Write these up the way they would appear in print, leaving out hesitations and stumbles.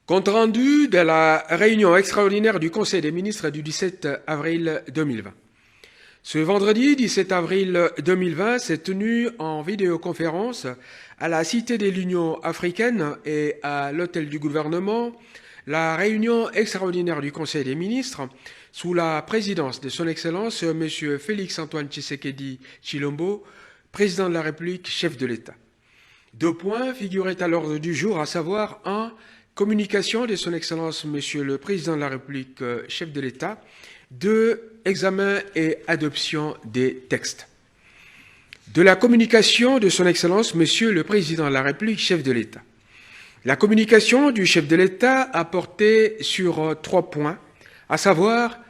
Compte rendu de la réunion extraordinaire du Conseil des ministres du 17 avril 2020. Ce vendredi 17 avril 2020 s'est tenu en vidéoconférence à la Cité de l'Union africaine et à l'hôtel du gouvernement la réunion extraordinaire du Conseil des ministres sous la présidence de son Excellence M. Félix-Antoine Tshisekedi Tshilombo, président de la République, chef de l'État. 2 points figuraient à l'ordre du jour, à savoir 1. Communication de son Excellence Monsieur le Président de la République, chef de l'État. 2. Examen et adoption des textes. De la communication de son Excellence Monsieur le Président de la République, chef de l'État. La communication du chef de l'État a porté sur 3 points, à savoir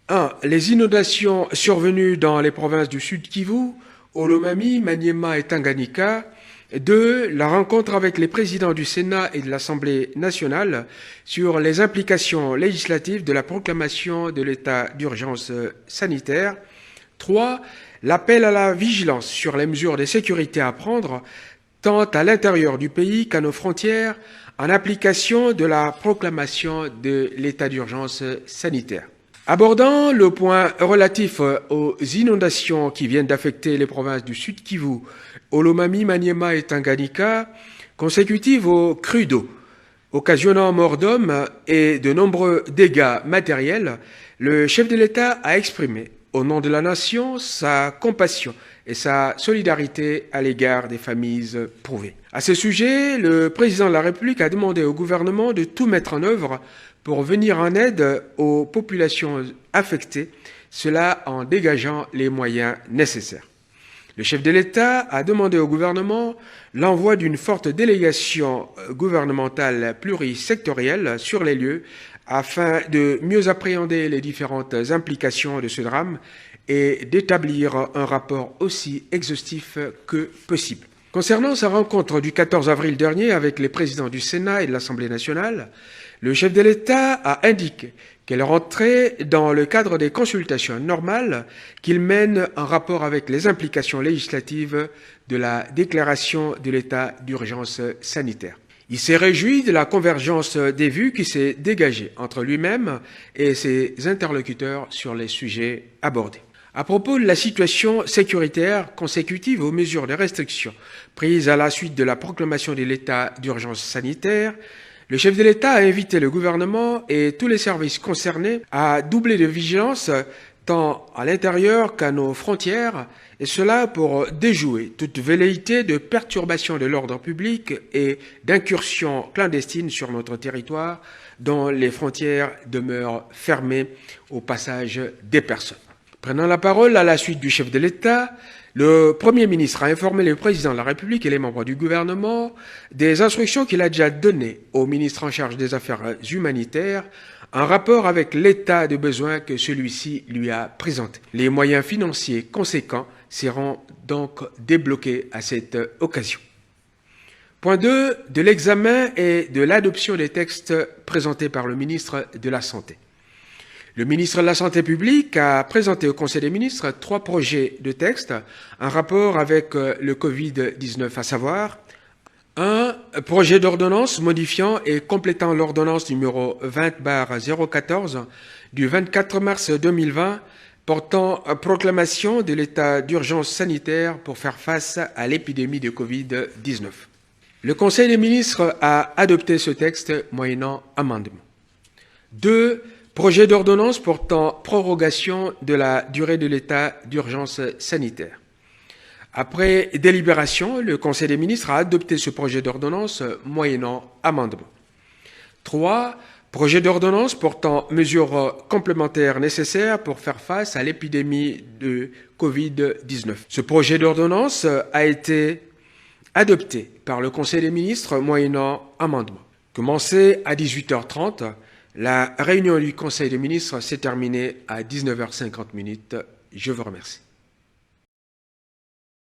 1. Les inondations survenues dans les provinces du Sud Kivu, Olomami, Maniema et Tanganyika. 2. La rencontre avec les présidents du Sénat et de l'Assemblée nationale sur les implications législatives de la proclamation de l'état d'urgence sanitaire. 3. L'appel à la vigilance sur les mesures de sécurité à prendre, tant à l'intérieur du pays qu'à nos frontières, en application de la proclamation de l'état d'urgence sanitaire. Abordant le point relatif aux inondations qui viennent d'affecter les provinces du Sud Kivu, Olomami, Maniema et Tanganyika, consécutives aux crues d'eau, occasionnant mort d'hommes et de nombreux dégâts matériels, le chef de l'État a exprimé, au nom de la nation, sa compassion et sa solidarité à l'égard des familles prouvées. À ce sujet, le président de la République a demandé au gouvernement de tout mettre en œuvre pour venir en aide aux populations affectées, cela en dégageant les moyens nécessaires. Le chef de l'État a demandé au gouvernement l'envoi d'une forte délégation gouvernementale plurisectorielle sur les lieux afin de mieux appréhender les différentes implications de ce drame et d'établir un rapport aussi exhaustif que possible. Concernant sa rencontre du 14 avril dernier avec les présidents du Sénat et de l'Assemblée nationale, le chef de l'État a indiqué qu'elle rentrait dans le cadre des consultations normales qu'il mène en rapport avec les implications législatives de la déclaration de l'état d'urgence sanitaire. Il s'est réjoui de la convergence des vues qui s'est dégagée entre lui-même et ses interlocuteurs sur les sujets abordés. À propos de la situation sécuritaire consécutive aux mesures de restriction prises à la suite de la proclamation de l'état d'urgence sanitaire, le chef de l'État a invité le gouvernement et tous les services concernés à doubler de vigilance tant à l'intérieur qu'à nos frontières, et cela pour déjouer toute velléité de perturbation de l'ordre public et d'incursion clandestine sur notre territoire dont les frontières demeurent fermées au passage des personnes. Prenant la parole à la suite du chef de l'État, le Premier ministre a informé le Président de la République et les membres du gouvernement des instructions qu'il a déjà données au ministre en charge des Affaires humanitaires en rapport avec l'état de besoin que celui-ci lui a présenté. Les moyens financiers conséquents seront donc débloqués à cette occasion. Point 2. De l'examen et de l'adoption des textes présentés par le ministre de la Santé. Le ministre de la Santé publique a présenté au Conseil des ministres 3 projets de textes en rapport avec le Covid-19, à savoir 1. Projet d'ordonnance modifiant et complétant l'ordonnance numéro 20/014 du 24 mars 2020 portant proclamation de l'état d'urgence sanitaire pour faire face à l'épidémie de Covid-19. Le Conseil des ministres a adopté ce texte moyennant amendement. 2. Projet d'ordonnance portant prorogation de la durée de l'état d'urgence sanitaire. Après délibération, le Conseil des ministres a adopté ce projet d'ordonnance moyennant amendement. 3. Projet d'ordonnance portant mesures complémentaires nécessaires pour faire face à l'épidémie de Covid-19. Ce projet d'ordonnance a été adopté par le Conseil des ministres moyennant amendement. Commencé à 18h30, la réunion du Conseil des ministres s'est terminée à 19h50. Je vous remercie.